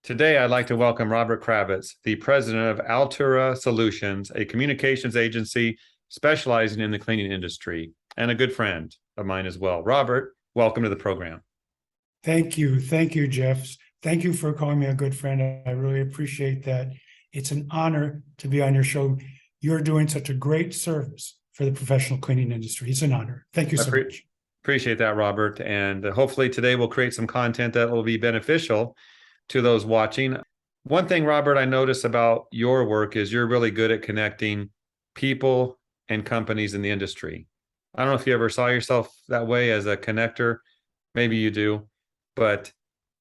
Today, I'd like to welcome Robert Kravitz, the president of AlturaSolutions, a communications agency specializing in the cleaning industry, and a good friend of mine as well. Robert, welcome to the program. Thank you. Thank you, Jeff. Thank you for calling me a good friend. I really appreciate that. It's an honor to be on your show. You're doing such a great service for the professional cleaning industry. It's an honor. Thank you so much. Appreciate that, Robert. And hopefully today we'll create some content that will be beneficial to those watching. One thing, Robert, I notice about your work is you're really good at connecting people and companies in the industry. I don't know if you ever saw yourself that way as a connector. Maybe you do, but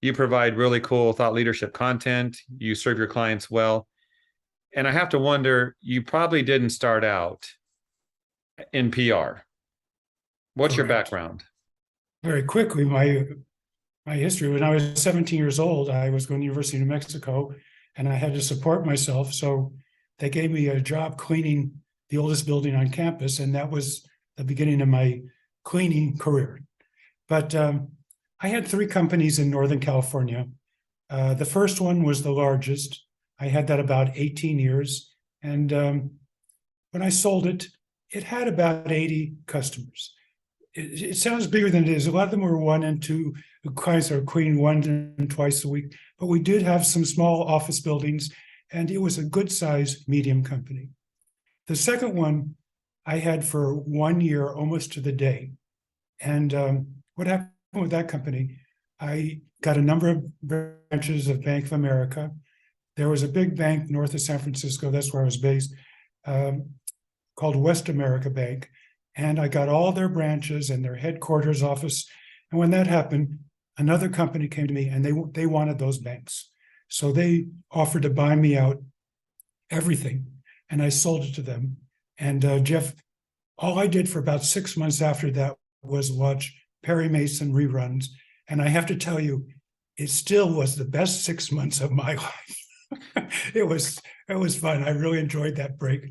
you provide really cool thought leadership content. You serve your clients well. And I have to wonder, you probably didn't start out in PR. What's your background? Very quickly, my history, when I was 17 years old, I was going to the University of New Mexico and I had to support myself. So they gave me a job cleaning the oldest building on campus. And that was the beginning of my cleaning career. But I had 3 companies in Northern California. The first one was the largest. I had that about 18 years. And when I sold it, it had about 80 customers. It sounds bigger than it is. A lot of them were 1 and 2 clients that are cleaning 1 and twice a week. But we did have some small office buildings, and it was a good-sized medium company. The second one I had for 1 year, almost to the day. And what happened with that company, I got a number of branches of Bank of America. There was a big bank north of San Francisco, that's where I was based, called West America Bank. And I got all their branches and their headquarters office. And when that happened, another company came to me and they wanted those banks. So they offered to buy me out everything. And I sold it to them. And Jeff, all I did for about 6 months after that was watch Perry Mason reruns. And I have to tell you, it still was the best 6 months of my life. It was fun. I really enjoyed that break.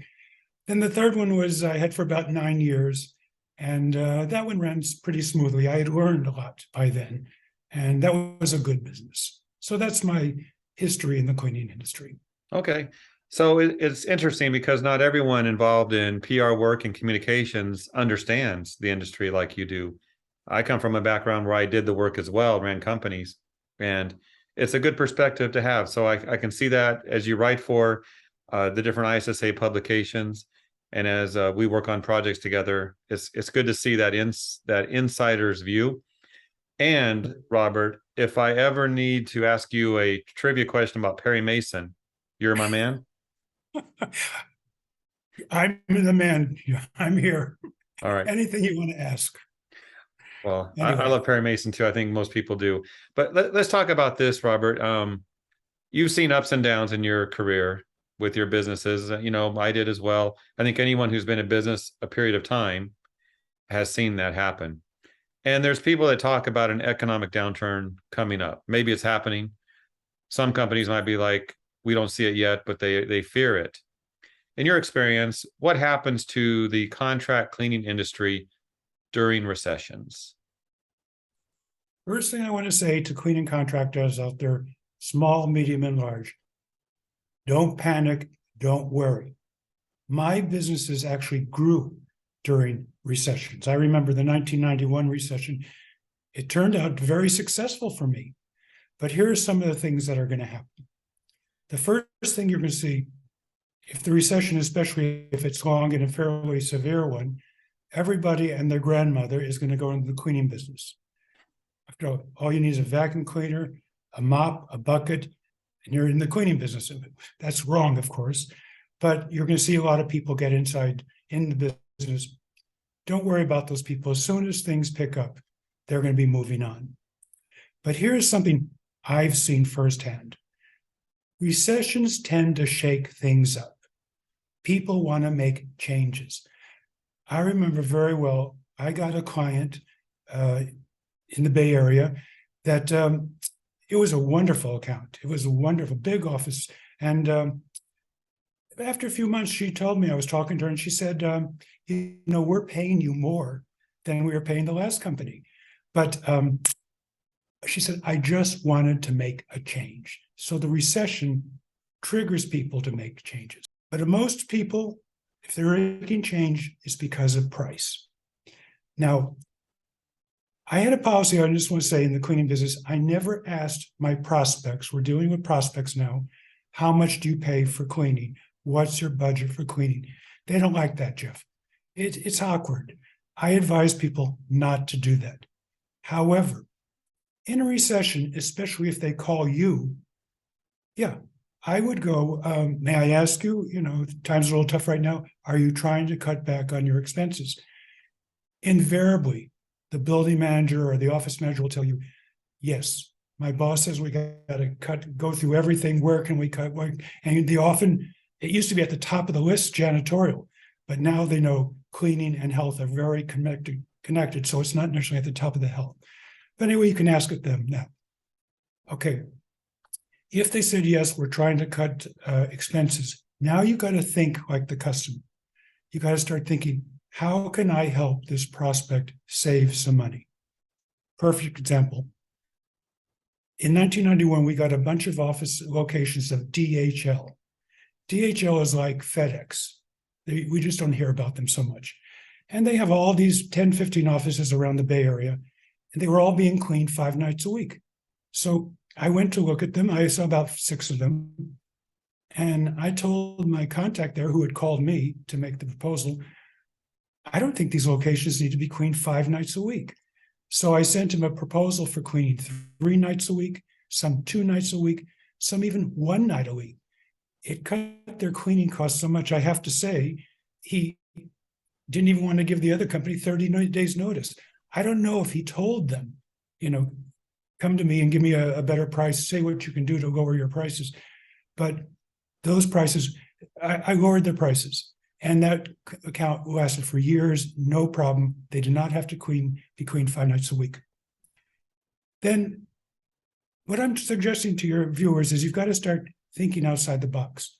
Then the third one was I had for about 9 years, and that one ran pretty smoothly. I had learned a lot by then, and that was a good business. So that's my history in the cleaning industry. Okay. So it's interesting because not everyone involved in PR work and communications understands the industry like you do. I come from a background where I did the work as well, ran companies, and it's a good perspective to have. So I can see that as you write for the different ISSA publications, and as we work on projects together, it's good to see that insider's view. And Robert, if I ever need to ask you a trivia question about Perry Mason, you're my man. I'm the man. I'm here. All right. Anything you want to ask. Well, anyway. I love Perry Mason too. I think most people do. But let's talk about this, Robert. You've seen ups and downs in your career with your businesses. You know, I did as well. I think anyone who's been in business a period of time has seen that happen. And there's people that talk about an economic downturn coming up. Maybe it's happening. Some companies might be like, we don't see it yet, but they fear it. In your experience, what happens to the contract cleaning industry during recessions? First thing I want to say to cleaning contractors out there, small, medium, and large, don't panic, don't worry. My businesses actually grew during recessions. I remember the 1991 recession. It turned out very successful for me. But here are some of the things that are going to happen. The first thing you're going to see, if the recession, especially if it's long and a fairly severe one, everybody and their grandmother is going to go into the cleaning business. After all you need is a vacuum cleaner, a mop, a bucket, and you're in the cleaning business. That's wrong, of course, but you're going to see a lot of people get inside in the business. Don't worry about those people. As soon as things pick up, they're going to be moving on. But here's something I've seen firsthand. Recessions tend to shake things up. People want to make changes. I remember very well, I got a client in the Bay Area that it was a wonderful account. It was a wonderful big office. And after a few months, she told me, I was talking to her and she said, you know, we're paying you more than we were paying the last company. But she said, I just wanted to make a change. So the recession triggers people to make changes. But most people, if they're making change, it's because of price. Now, I had a policy, I just want to say, in the cleaning business, I never asked my prospects, we're dealing with prospects now, how much do you pay for cleaning? What's your budget for cleaning? They don't like that, Jeff. It's awkward. I advise people not to do that. However, in a recession, especially if they call you, yeah, I would go, may I ask you, times are a little tough right now. Are you trying to cut back on your expenses? Invariably, the building manager or the office manager will tell you, yes, my boss says we got to go through everything. Where can we cut? And it used to be at the top of the list, janitorial, but now they know cleaning and health are very connected. So it's not necessarily at the top of the health. But anyway, you can ask it them now. Okay. If they said, yes, we're trying to cut expenses, now you got to think like the customer. You got to start thinking, how can I help this prospect save some money? Perfect example. In 1991, we got a bunch of office locations of DHL. DHL is like FedEx. We just don't hear about them so much. And they have all these 10, 15 offices around the Bay Area, and they were all being cleaned 5 nights a week. So I went to look at them. I saw about 6 of them. And I told my contact there, who had called me to make the proposal, I don't think these locations need to be cleaned 5 nights a week. So I sent him a proposal for cleaning 3 nights a week, some 2 nights a week, some even 1 night a week. It cut their cleaning costs so much, I have to say, he didn't even want to give the other company 30 days notice. I don't know if he told them, come to me and give me a better price, say what you can do to lower your prices. But those prices, I lowered their prices. And that account lasted for years, no problem. They did not have to be cleaned 5 nights a week. Then what I'm suggesting to your viewers is you've got to start thinking outside the box.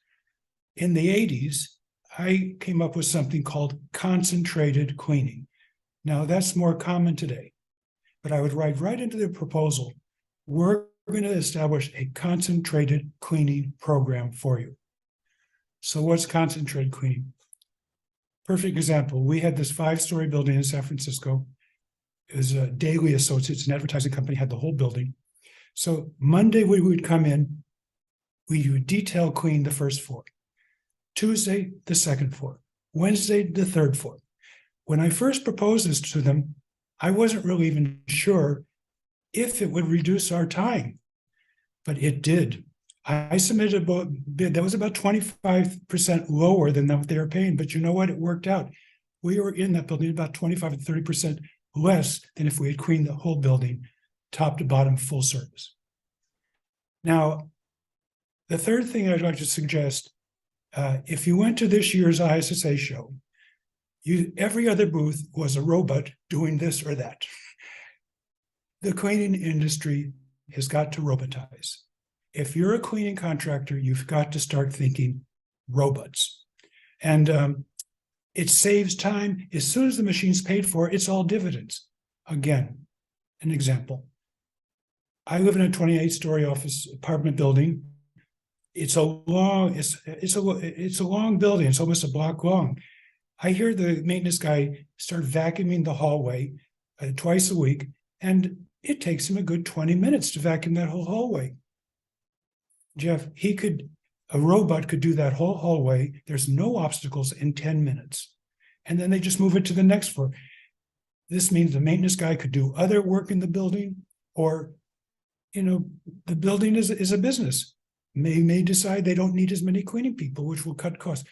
In the 80s, I came up with something called concentrated cleaning. Now that's more common today, but I would write right into the proposal, we're going to establish a concentrated cleaning program for you. So what's concentrated cleaning? Perfect example. We had this 5-story building in San Francisco. It was a Daily Associates, an advertising company, had the whole building. So Monday we would come in, we would detail clean the first floor. Tuesday, the second floor. Wednesday, the third floor. When I first proposed this to them, I wasn't really even sure if it would reduce our time, but it did. I submitted a bid that was about 25% lower than what they were paying, but you know what? It worked out. We were in that building about 25 to 30% less than if we had cleaned the whole building, top to bottom, full service. Now, the third thing I'd like to suggest, if you went to this year's ISSA show, every other booth was a robot doing this or that. The cleaning industry has got to robotize. If you're a cleaning contractor, you've got to start thinking robots. And it saves time. As soon as the machine's paid for, it's all dividends. Again, an example. I live in a 28-story office apartment building. It's a long building. It's almost a block long. I hear the maintenance guy start vacuuming the hallway twice a week, and it takes him a good 20 minutes to vacuum that whole hallway. Jeff, a robot could do that whole hallway. There's no obstacles in 10 minutes. And then they just move it to the next floor. This means the maintenance guy could do other work in the building, or, the building is a business. May decide they don't need as many cleaning people, which will cut costs.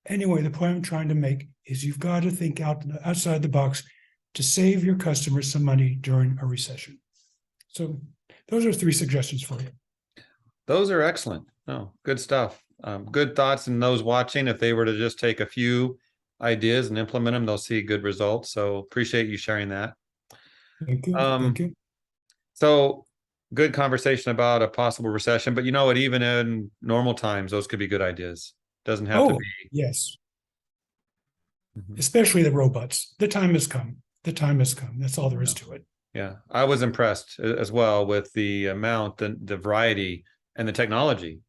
Anyway, the point I'm trying to make is you've got to think outside the box to save your customers some money during a recession. So those are 3 suggestions for you. Those are excellent. Oh, good stuff. Good thoughts. And those watching, if they were to just take a few ideas and implement them, they'll see good results. So appreciate you sharing that. Thank you. Thank you. So good conversation about a possible recession, but you know what, even in normal times, those could be good ideas. Doesn't have to be. Yes. Especially the robots. The time has come. The time has come. That's all there is to it. Yeah. I was impressed as well with the amount, the variety and the technology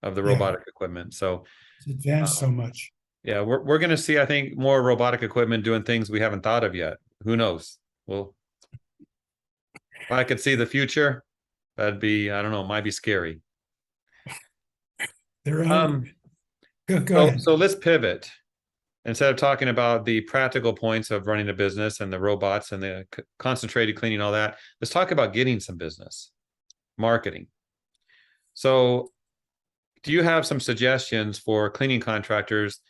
of the Yeah, robotic equipment. So it's advanced so um, much. yeah, we're going to see, I think, more robotic equipment doing things we haven't thought of yet. Who knows? Well, if I could see the future, that'd be, I don't know, might be scary. There are, Um, go so ahead. let's pivot. Instead of talking about the practical points of running a business and the robots and the concentrated cleaning, all that, let's talk about getting some business, marketing. So, do you have some suggestions for cleaning contractors,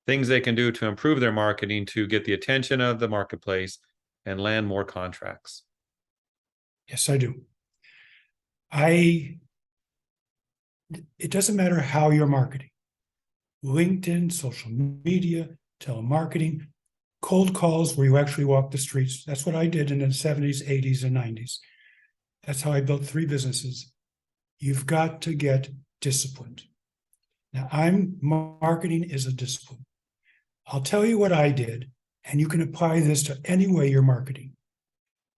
things they can do to improve their marketing to get the attention of the marketplace and land more contracts? Yes, I do. It doesn't matter how you're marketing. LinkedIn, social media, telemarketing, cold calls where you actually walk the streets. That's what I did in the 70s, 80s, and 90s. That's how I built 3 businesses. You've got to get disciplined. Now, marketing is a discipline. I'll tell you what I did, and you can apply this to any way you're marketing.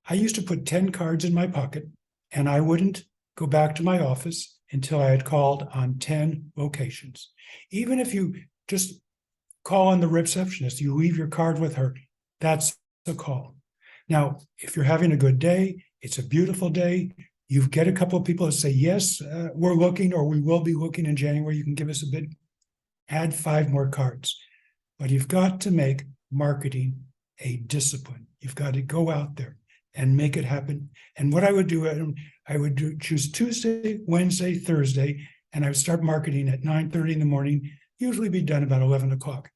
I used to put 10 cards in my pocket, and I wouldn't go back to my office until I had called on 10 locations. Even if you just call on the receptionist, you leave your card with her, that's a call. Now, if you're having a good day, it's a beautiful day, you get a couple of people that say, yes, we're looking, or we will be looking in January, you can give us a bid, add 5 more cards. But you've got to make marketing a discipline. You've got to go out there and make it happen. And what I would do, choose Tuesday, Wednesday, Thursday, and I would start marketing at 9:30 in the morning, usually be done about 11 o'clock.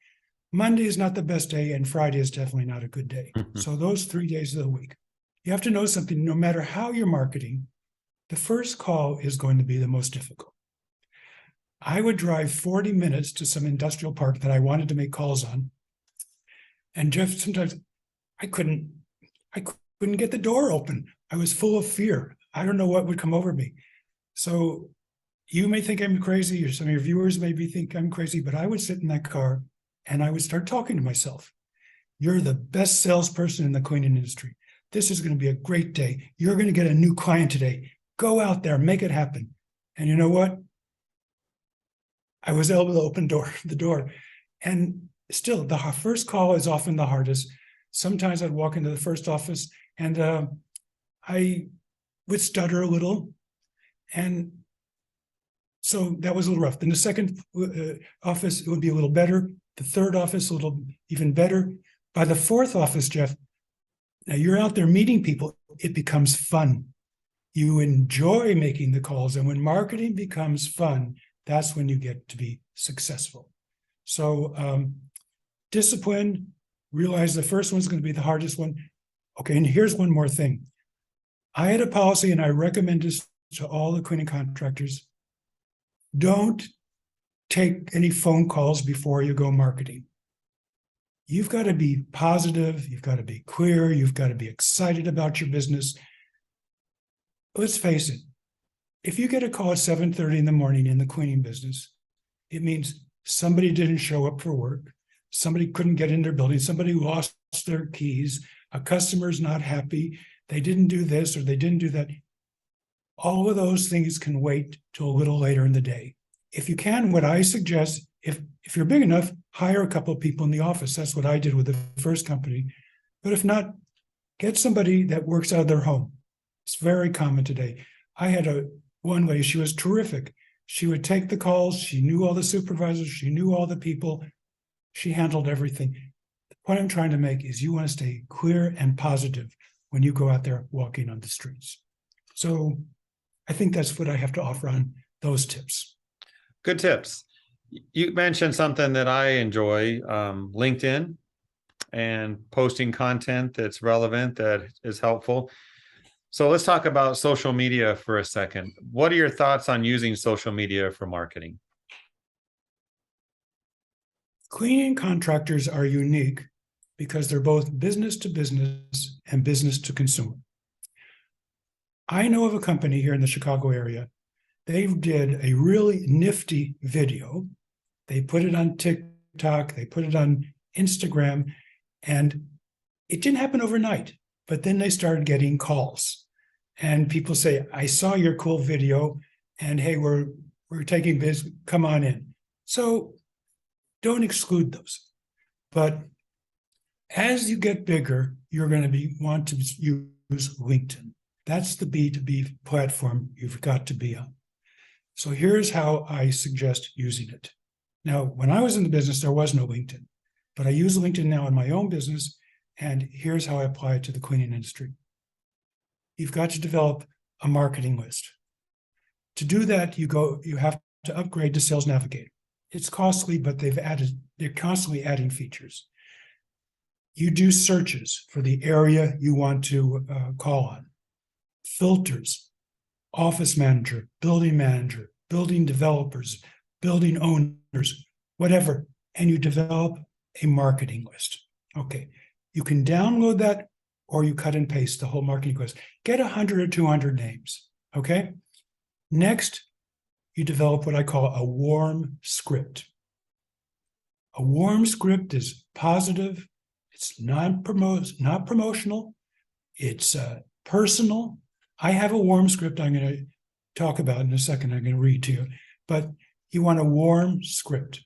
Monday is not the best day, and Friday is definitely not a good day. So those 3 days of the week. You have to know something, no matter how you're marketing, the first call is going to be the most difficult. I would drive 40 minutes to some industrial park that I wanted to make calls on. And Jeff, sometimes I couldn't get the door open. I was full of fear. I don't know what would come over me. So you may think I'm crazy, or some of your viewers maybe think I'm crazy, but I would sit in that car and I would start talking to myself. You're the best salesperson in the cleaning industry. This is going to be a great day. You're going to get a new client today. Go out there, make it happen. And you know what? I was able to open the door. And still, the first call is often the hardest. Sometimes I'd walk into the first office and I would stutter a little. And so that was a little rough. Then the second office, it would be a little better. The third office, a little even better. By the fourth office, Jeff, now you're out there meeting people, it becomes fun. You enjoy making the calls. And when marketing becomes fun, that's when you get to be successful. So discipline, realize the first one's going to be the hardest one. Okay, and here's one more thing. I had a policy, and I recommend this to all the cleaning contractors. Don't take any phone calls before you go marketing. You've got to be positive. You've got to be clear. You've got to be excited about your business. Let's face it. If you get a call at 7:30 in the morning in the cleaning business, it means somebody didn't show up for work. Somebody couldn't get in their building. Somebody lost their keys. A customer's not happy. They didn't do this or they didn't do that. All of those things can wait till a little later in the day. If you can, what I suggest, if you're big enough, hire a couple of people in the office. That's what I did with the first company. But if not, get somebody that works out of their home. It's very common today. I had one lady, she was terrific. She would take the calls. She knew all the supervisors. She knew all the people. She handled everything. The point I'm trying to make is you want to stay clear and positive when you go out there walking on the streets. So I think that's what I have to offer on those tips. Good tips. You mentioned something that I enjoy, LinkedIn, and posting content that's relevant, that is helpful. So let's talk about social media for a second. What are your thoughts on using social media for marketing? Cleaning contractors are unique because they're both business to business and business to consumer. I know of a company here in the Chicago area. They did a really nifty video. They put it on TikTok, they put it on Instagram, and it didn't happen overnight. But then they started getting calls. And people say, I saw your cool video. and hey, we're taking biz, come on in. So don't exclude those. But as you get bigger, you're going to want to use LinkedIn. That's the B2B platform you've got to be on. So here's how I suggest using it. Now, when I was in the business, there was no LinkedIn, but I use LinkedIn now in my own business, and here's how I apply it to the cleaning industry. You've got to develop a marketing list. To do that, you have to upgrade to Sales Navigator. It's costly, but they're constantly adding features. You do searches for the area you want to call on, filters, office manager, building developers, building owners, whatever, and you develop a marketing list. Okay, you can download that or you cut and paste the whole marketing list. Get 100 or 200 names, okay? Next, you develop what I call a warm script. A warm script is positive, it's not promotional, it's personal. I have a warm script I'm going to talk about in a second. I'm going to read to you, but you want a warm script.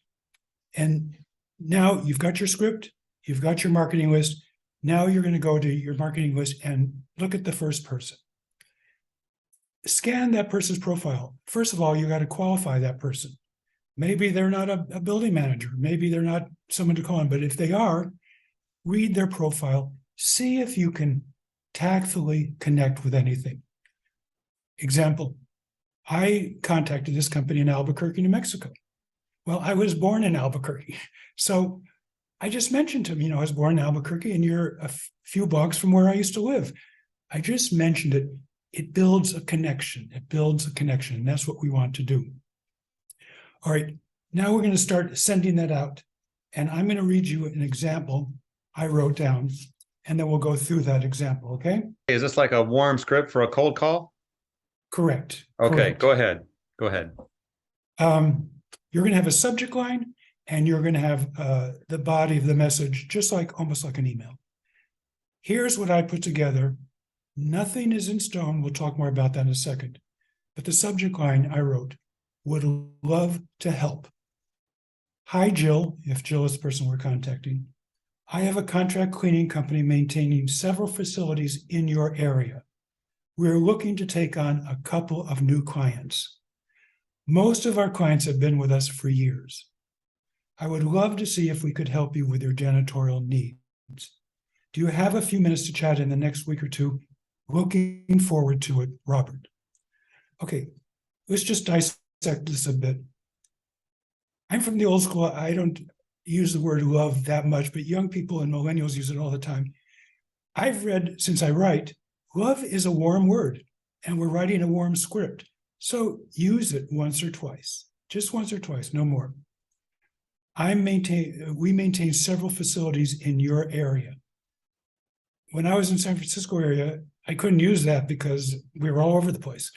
And now you've got your script, you've got your marketing list. Now you're going to go to your marketing list and look at the first person. Scan that person's profile. First of all, you got to qualify that person. Maybe they're not a building manager. Maybe they're not someone to call on, but if they are, read their profile, see if you can tactfully connect with anything. Example, I contacted this company in Albuquerque, New Mexico. Well, I was born in Albuquerque. So I just mentioned to him, I was born in Albuquerque and you're a few blocks from where I used to live. I just mentioned it. It builds a connection. It builds a connection. And that's what we want to do. All right, now we're going to start sending that out. And I'm going to read you an example I wrote down, and then we'll go through that example, okay? Is this like a warm script for a cold call? Correct. Okay, correct. Go ahead. Go ahead. You're going to have a subject line, and you're going to have the body of the message, just like almost like an email. Here's what I put together. Nothing is in stone. We'll talk more about that in a second. But the subject line I wrote, would love to help. Hi, Jill, if Jill is the person we're contacting. I have a contract cleaning company maintaining several facilities in your area. We're looking to take on a couple of new clients. Most of our clients have been with us for years. I would love to see if we could help you with your janitorial needs. Do you have a few minutes to chat in the next week or two? Looking forward to it, Robert. Okay, let's just dissect this a bit. I'm from the old school. I don't use the word love that much, but young people and millennials use it all the time. I've read, since I write, love is a warm word, and we're writing a warm script. So use it once or twice, just once or twice, no more. We maintain several facilities in your area. When I was in San Francisco area, I couldn't use that because we were all over the place.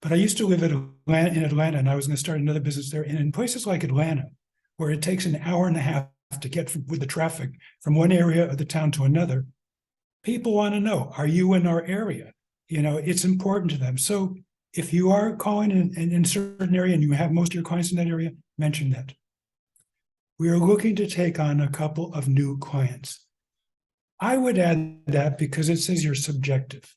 But I used to live in Atlanta, and I was going to start another business there. And in places like Atlanta, where it takes an hour and a half to get with the traffic from one area of the town to another, people want to know, are you in our area? It's important to them. So if you are calling in a certain area and you have most of your clients in that area, mention that. We are looking to take on a couple of new clients. I would add that because it says you're subjective.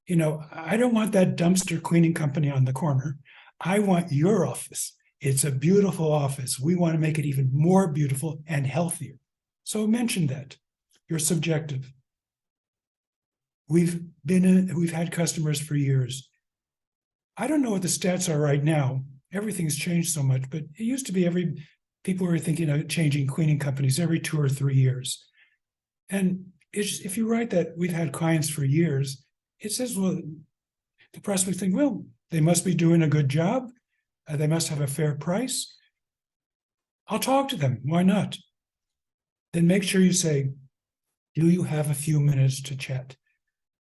I don't want that dumpster cleaning company on the corner. I want your office. It's a beautiful office. We want to make it even more beautiful and healthier. So mention that. You're subjective. We've had customers for years. I don't know what the stats are right now. Everything's changed so much, but it used to be people were thinking of changing cleaning companies every 2 or 3 years. And if you write that we've had clients for years, it says, well, the prospect think, well, they must be doing a good job. They must have a fair price. I'll talk to them. Why not? Then make sure you say, do you have a few minutes to chat?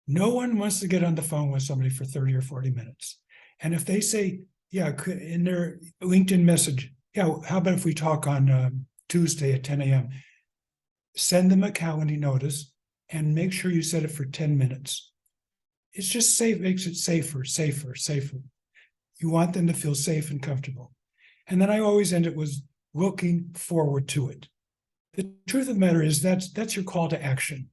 No one wants to get on the phone with somebody for 30 or 40 minutes. And if they say, yeah, in their LinkedIn message, yeah, how about if we talk on Tuesday at 10 a.m.? Send them a calendar notice and make sure you set it for 10 minutes. It's just safe, makes it safer. You want them to feel safe and comfortable. And then I always end it with looking forward to it. The truth of the matter is that's your call to action.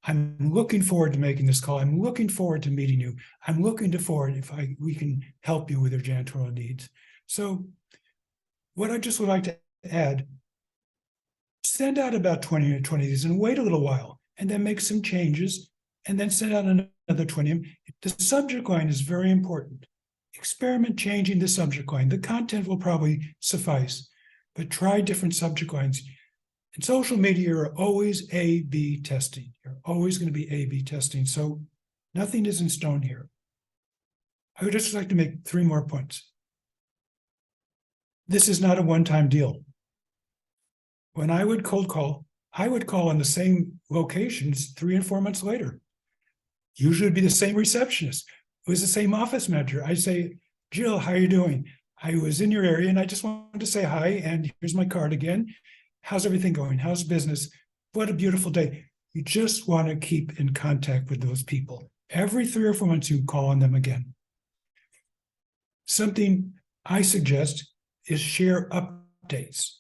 I'm looking forward to making this call. I'm looking forward to meeting you. I'm looking forward if we can help you with your janitorial needs. So what I just would like to add, send out about 20 of these and wait a little while and then make some changes and then send out another 20. The subject line is very important. Experiment changing the subject line. The content will probably suffice, but try different subject lines. In social media, you're always A/B testing. You're always going to be A/B testing. So nothing is in stone here. I would just like to make 3 more points. This is not a one-time deal. When I would cold call, I would call on the same locations 3 and 4 months later. Usually it'd be the same receptionist. It was the same office manager. I'd say, Jill, how are you doing? I was in your area and I just wanted to say hi, and here's my card again. How's everything going? How's business? What a beautiful day. You just want to keep in contact with those people. Every 3 or 4 months, you call on them again. Something I suggest is share updates.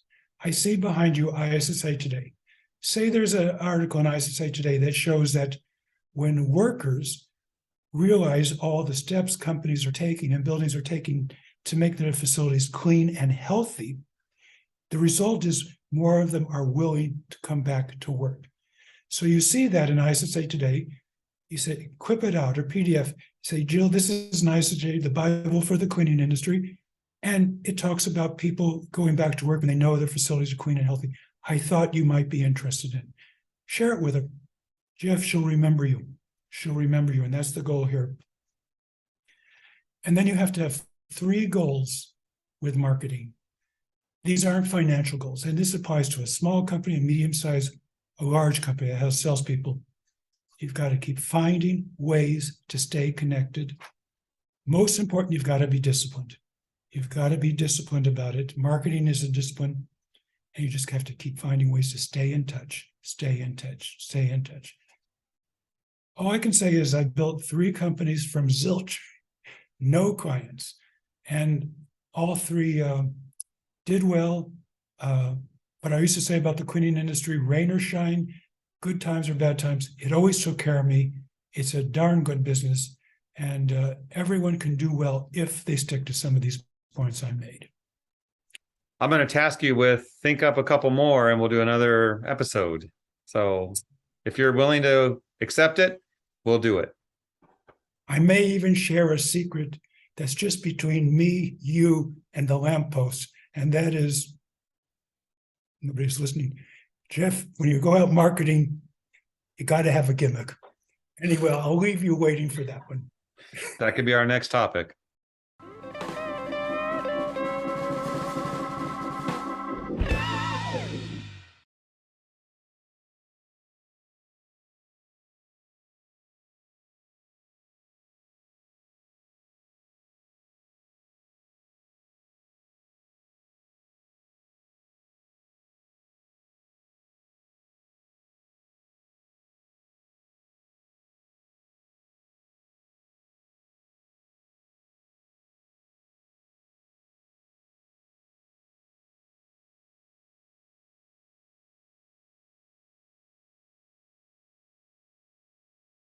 I see behind you ISSA Today. Say there's an article in ISSA Today that shows that when workers realize all the steps companies are taking and buildings are taking to make their facilities clean and healthy, the result is more of them are willing to come back to work. So you see that in ISSA Today. You say, quip it out, or PDF. Say, Jill, this is an ISSA, the Bible for the cleaning industry. And it talks about people going back to work when they know their facilities are clean and healthy. I thought you might be interested in. Share it with her. Jeff, she'll remember you. She'll remember you. And that's the goal here. And then you have to have 3 goals with marketing. These aren't financial goals. And this applies to a small company, a medium-sized, a large company that has salespeople. You've got to keep finding ways to stay connected. Most important, you've got to be disciplined. You've got to be disciplined about it. Marketing is a discipline, and you just have to keep finding ways to stay in touch, stay in touch, stay in touch. All I can say is I built 3 companies from zilch, no clients, and all 3 did well. But I used to say about the cleaning industry, rain or shine, good times or bad times, it always took care of me. It's a darn good business, and everyone can do well if they stick to some of these points I made. I'm going to task you with think up a couple more and we'll do another episode. So if you're willing to accept it, we'll do it. I may even share a secret that's just between me, you, and the lamppost. And that is, nobody's listening. Jeff, when you go out marketing, you got to have a gimmick. Anyway, I'll leave you waiting for that one. That could be our next topic.